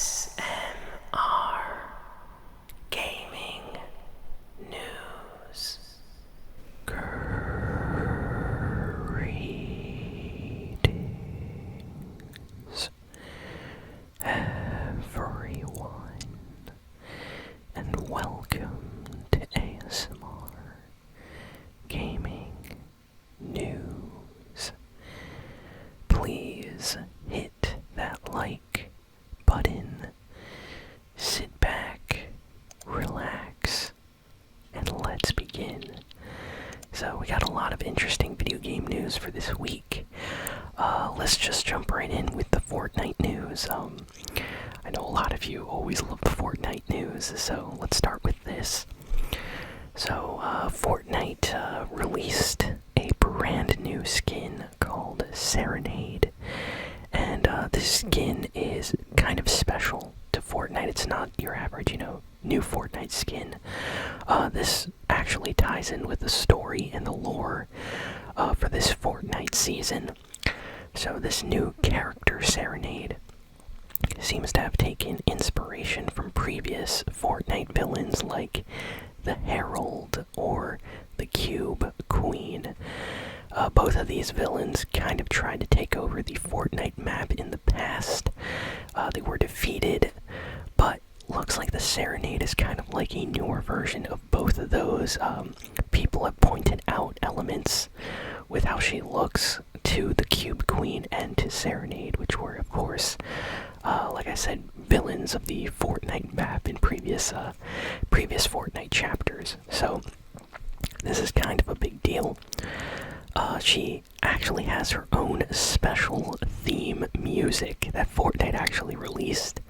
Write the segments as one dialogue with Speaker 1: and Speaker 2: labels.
Speaker 1: ASMR Gaming News. Greetings, everyone, and welcome to ASMR Gaming News. Please hit that like button, sit back, relax, and let's begin. So we got a lot of interesting video game news for this week. Let's just jump right in with the Fortnite news. I know a lot of you always love the Fortnite news, so let's start with this. So Fortnite released a brand new skin called Serenade, and this skin is kind of special to Fortnite. It's not your average, new Fortnite skin. This actually ties in with the story and the lore for this Fortnite season. So this new character, Serenade, seems to have taken inspiration from previous Fortnite villains like the Herald or the Cube Queen. Both of these villains kind of tried to take over the Fortnite map in the past. They were defeated, but looks like the Serenade is kind of like a newer version of both of those. People have pointed out elements with how she looks to the Cube Queen and to Serenade, which were, of course, like I said, villains of the Fortnite map in previous Fortnite chapters. So this is kind of a big deal. She actually has her own special theme music that Fortnite actually released.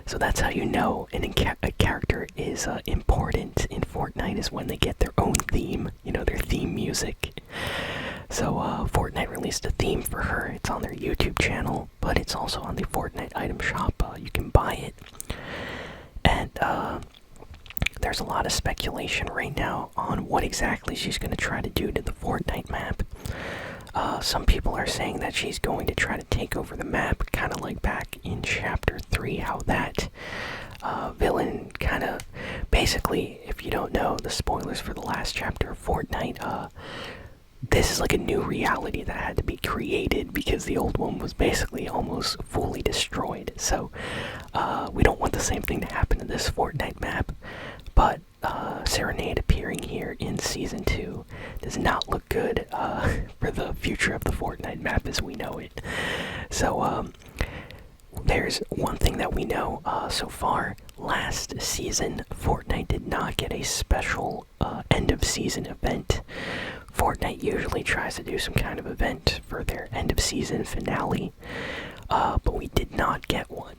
Speaker 1: So that's how you know a character is important in Fortnite, is when they get their own theme, their theme music. So Fortnite released a theme for her. It's on their YouTube channel, but it's also on the Fortnite item shop. You can buy it. And there's a lot of speculation right now on what exactly she's going to try to do to the Fortnite map. Some people are saying that she's going to try to take over the map, kind of like back in Chapter 3, how that villain kind of... Basically, if you don't know, the spoilers for the last chapter of Fortnite, this is like a new reality that had to be created because the old one was basically almost fully destroyed. So we don't want the same thing to happen to this Fortnite map. But Serenade appearing here in Season 2 does not look good for the future of the Fortnite map as we know it. So there's one thing that we know so far. Last season, Fortnite did not get a special end-of-season event. Fortnite usually tries to do some kind of event for their end-of-season finale, but we did not get one.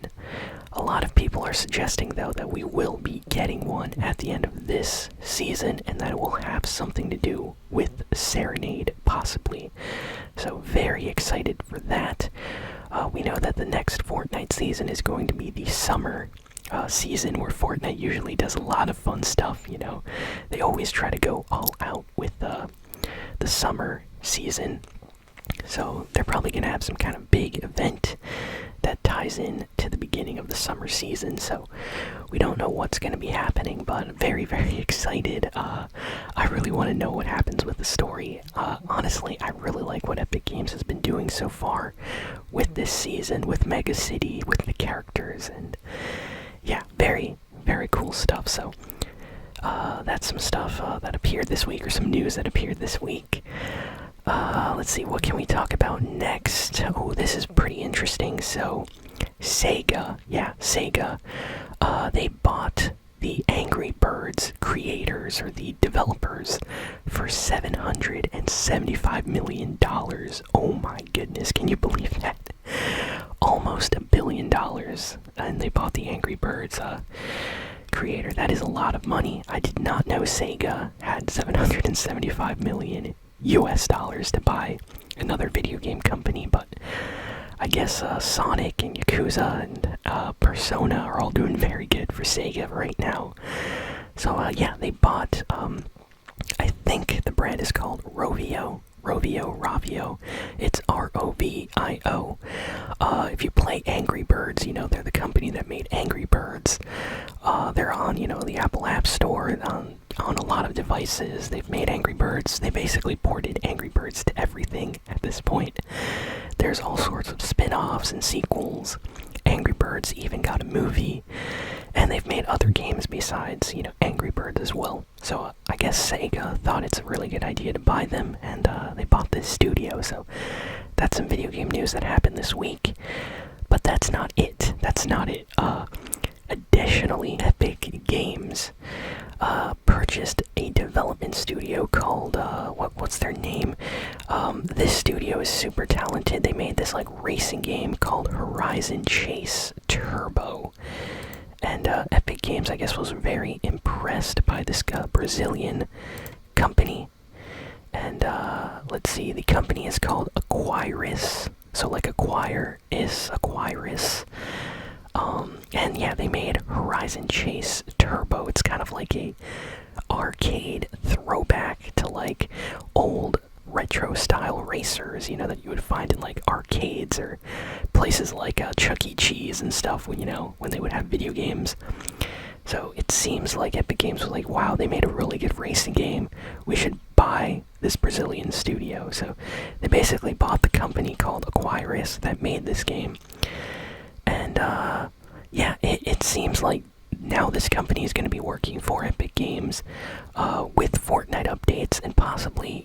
Speaker 1: A lot of people are suggesting, though, that we will be getting one at the end of this season, and that it will have something to do with Serenade, possibly. So very excited for that. We know that the next Fortnite season is going to be the summer season, where Fortnite usually does a lot of fun stuff, They always try to go all out with the summer season. So they're probably going to have some kind of big event that ties in to the beginning of the summer season. So we don't know what's going to be happening, but very, very excited. I really want to know what happens with the story. Honestly, I really like what Epic Games has been doing so far with this season, with Mega City, with the characters, and yeah, very, very cool stuff. So that's some stuff that appeared this week, or some news that appeared this week. Let's see, what can we talk about next? Oh, this is pretty interesting. So, SEGA, they bought the Angry Birds creators, or the developers, for $775 million. Oh my goodness, can you believe that? Almost $1 billion, and they bought the Angry Birds creator. That is a lot of money. I did not know SEGA had $775 million US dollars to buy another video game company, but I guess Sonic and Yakuza and Persona are all doing very good for SEGA right now. So yeah, they bought, I think the brand is called Rovio, Rovio. It's Rovio. If you play Angry Birds, you know they're the company that made Angry Birds. They're on, the Apple App Store, on a lot of devices. They've made Angry Birds. They basically ported Angry Birds to everything at this point. There's all sorts of spin-offs and sequels. Angry Birds even got a movie. And they've made other games besides, Angry Birds as well. So I guess SEGA thought it's a really good idea to buy them, and they bought this studio. So that's some video game news that happened this week. But that's not it. Additionally, Epic Games purchased a development studio called, what's their name? This studio is super talented. They made this racing game called Horizon Chase Turbo. And Epic Games, I guess, was very impressed by this Brazilian company. And let's see, the company is called Acquiris. So acquire is Acquiris. And yeah, they made Horizon Chase Turbo. It's kind of like a arcade throwback to old retro style racers, that you would find in arcades or places like Chuck E. Cheese and stuff when they would have video games. So it seems like Epic Games was like, wow, they made a really good racing game. We should buy this Brazilian studio. So they basically bought the company called Acquiris that made this game. And yeah, it seems like now this company is going to be working for Epic Games with Fortnite updates, and possibly,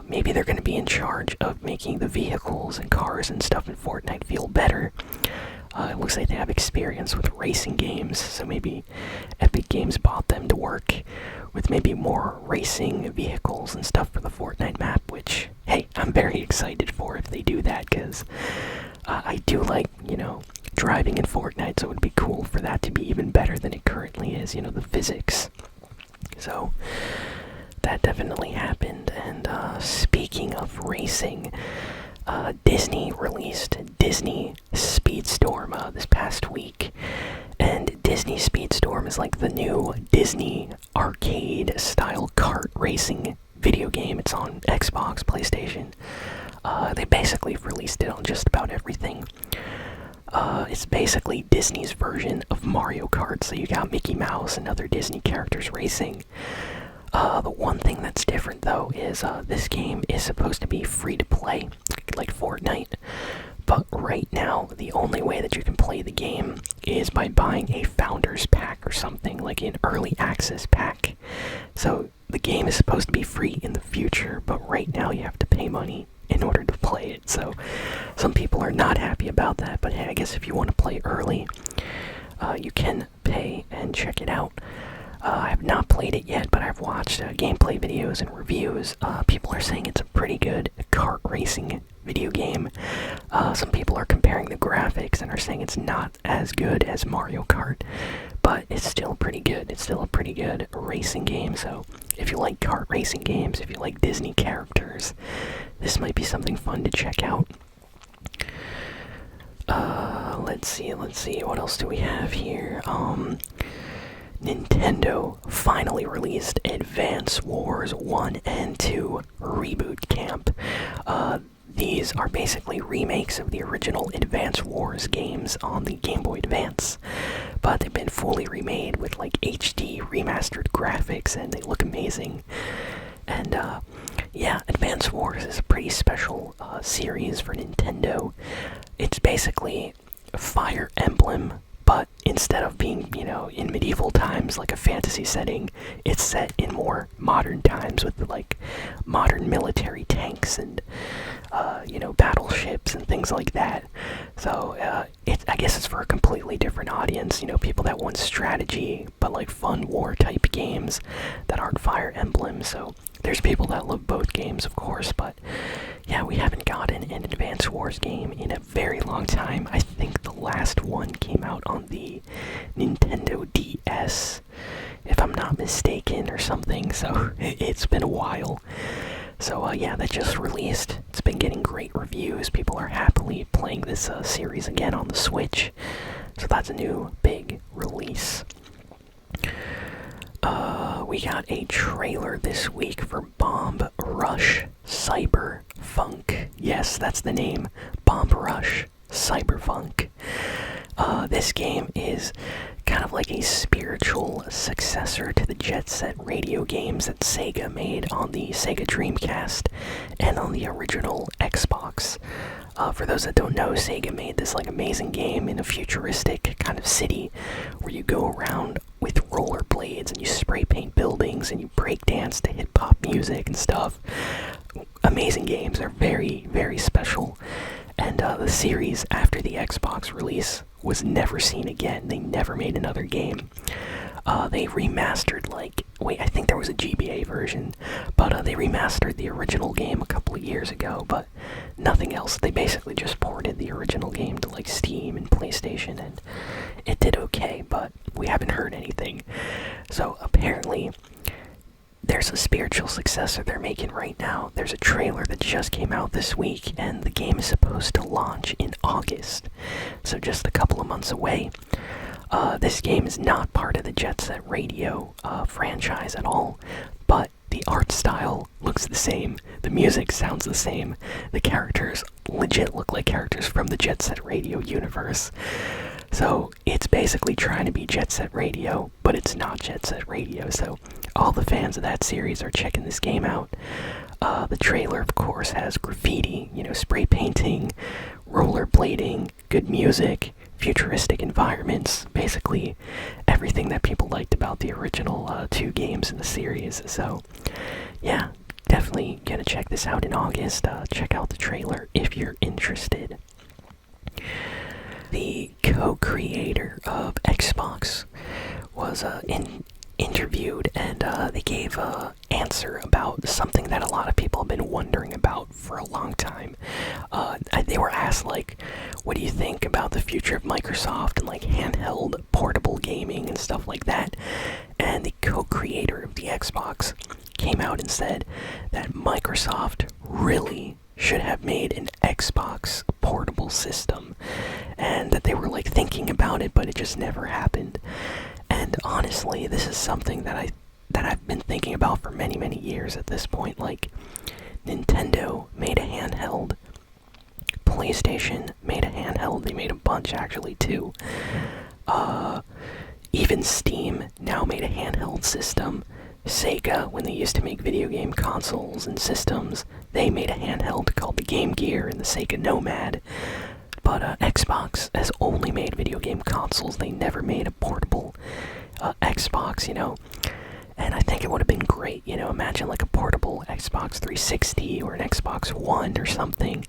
Speaker 1: maybe they're going to be in charge of making the vehicles and cars and stuff in Fortnite feel better. It looks like they have experience with racing games, so maybe Epic Games bought them to work with maybe more racing vehicles and stuff for the Fortnite map, which, hey, I'm very excited for if they do that, because I do like, driving in Fortnite, so it would be cool for that to be even better than it currently is, the physics. So that definitely happened. And speaking of racing, Disney released Disney Speedstorm this past week. And Disney Speedstorm is the new Disney arcade style kart racing video game. It's on Xbox, PlayStation. They basically released it on just about everything. It's basically Disney's version of Mario Kart, so you got Mickey Mouse and other Disney characters racing. The one thing that's different, though, is this game is supposed to be free to play, like Fortnite. But right now, the only way that you can play the game is by buying a Founders Pack or something, like an Early Access Pack. So the game is supposed to be free in the future, but right now you have to pay money in order to play it. So some people are not happy about that, but hey, I guess if you want to play early, you can pay and check it out. I have not played it yet, but I've watched gameplay videos and reviews. People are saying it's a pretty good kart racing video game. Some people are comparing the graphics and are saying it's not as good as Mario Kart, but it's still pretty good. It's still a pretty good racing game, so if you like kart racing games, if you like Disney characters, this might be something fun to check out. Let's see, what else do we have here? Nintendo finally released Advance Wars 1 and 2 Reboot Camp. These are basically remakes of the original Advance Wars games on the Game Boy Advance, but they've been fully remade with HD remastered graphics, and they look amazing. And yeah, Advance Wars is a pretty special series for Nintendo. It's basically Fire Emblem, but instead of being, in medieval times, like a fantasy setting, it's set in more modern times with modern military tanks and, battleships and things like that. So, I guess it's for a completely different audience, people that want strategy, but fun war type games that aren't Fire Emblem. So, there's people that love both games, of course, but yeah, we haven't gotten an Advance Wars game in a very long time. I think the last one came out on the Nintendo DS, if I'm not mistaken, or something, so it's been a while. So yeah, that just released. It's been getting great reviews. People are happily playing this series again on the Switch, so that's a new big release. We got a trailer this week for Bomb Rush Cyberfunk. Yes, that's the name. Bomb Rush Cyberfunk. This game is kind of like a spiritual successor to the Jet Set Radio games that SEGA made on the Sega Dreamcast and on the original Xbox. For those that don't know, SEGA made this like amazing game in a futuristic kind of city where you go around with rollerblades and you spray paint buildings and you break dance to hip hop music and stuff. Amazing games. They're very, very special. And the series after the Xbox release was never seen again. They never made another game. They remastered, I think there was a GBA version, but they remastered the original game a couple of years ago, but nothing else. They basically just ported the original game to Steam and PlayStation, and it did okay, but we haven't heard anything. So apparently there's a spiritual successor they're making right now. There's a trailer that just came out this week, and the game is supposed to launch in August, so just a couple of months away. This game is not part of the Jet Set Radio franchise at all, but the art style looks the same, the music sounds the same, the characters legit look like characters from the Jet Set Radio universe. So it's basically trying to be Jet Set Radio, but it's not Jet Set Radio, so all the fans of that series are checking this game out. The trailer, of course, has graffiti, spray painting, rollerblading, good music, futuristic environments, basically everything that people liked about the original 2 games in the series. So yeah, definitely gonna check this out in August. Check out the trailer if you're interested. The co-creator of Xbox was interviewed, and they gave an answer about something that a lot of people have been wondering about for a long time. They were asked, what do you think about the future of Microsoft and handheld portable gaming and stuff like that? And the co-creator of the Xbox came out and said that Microsoft really should have made an Xbox portable system, and that they were thinking about it, but it just never happened. And honestly, this is something that I've been thinking about for many, many years at this point. Nintendo made a handheld, PlayStation made a handheld, they made a bunch actually too. Even Steam now made a handheld system. SEGA, when they used to make video game consoles and systems, they made a handheld called the Game Gear and the Sega Nomad. But Xbox has only made video game consoles. They never made a portable Xbox, And I think it would have been great, imagine a portable Xbox 360 or an Xbox One or something.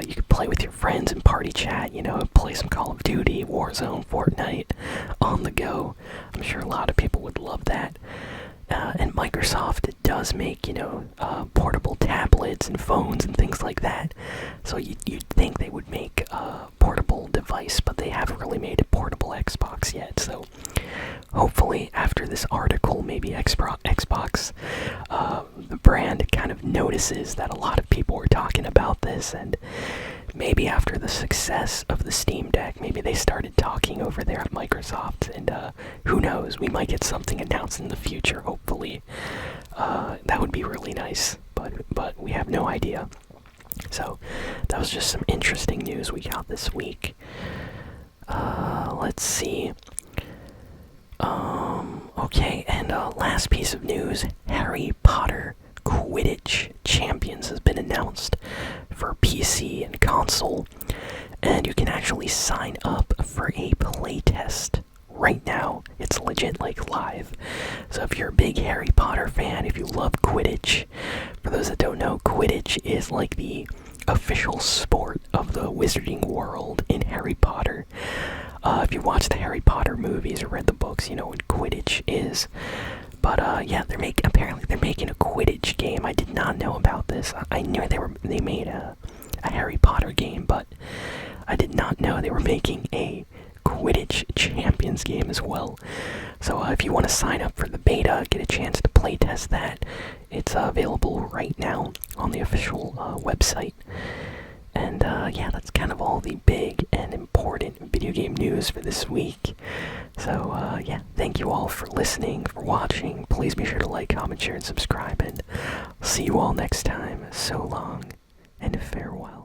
Speaker 1: You could play with your friends and party chat, play some Call of Duty, Warzone, Fortnite on the go. I'm sure a lot of people would love that. And Microsoft does make, portable tablets and phones and things like that. So you'd think they would make a portable device, but they haven't really made a portable Xbox yet. So hopefully after this article, maybe Xbox, the brand kind of notices that a lot of people were talking about this, and maybe after the success of the Steam Deck, maybe they started talking over there at Microsoft, and who knows, we might get something announced in the future, hopefully. That would be really nice, but we have no idea. So that was just some interesting news we got this week. Let's see. Okay, and last piece of news, Harry Potter Quidditch Champions has been announced for PC and console, and you can actually sign up for a playtest right now. It's legit live. So if you're a big Harry Potter fan, if you love Quidditch, for those that don't know, Quidditch is the official sport of the wizarding world in Harry Potter. If you watch the Harry Potter movies or read the books, you know what Quidditch is. But yeah, apparently they're making a Quidditch game. I did not know about this. I knew they made a Harry Potter game, but I did not know they were making a Quidditch Champions game as well. So if you want to sign up for the beta, get a chance to playtest that, it's available right now on the official website. And yeah, that's kind of all the big and important important video game news for this week. So, yeah, thank you all for listening, for watching. Please be sure to like, comment, share, and subscribe, and see you all next time. So long, and farewell.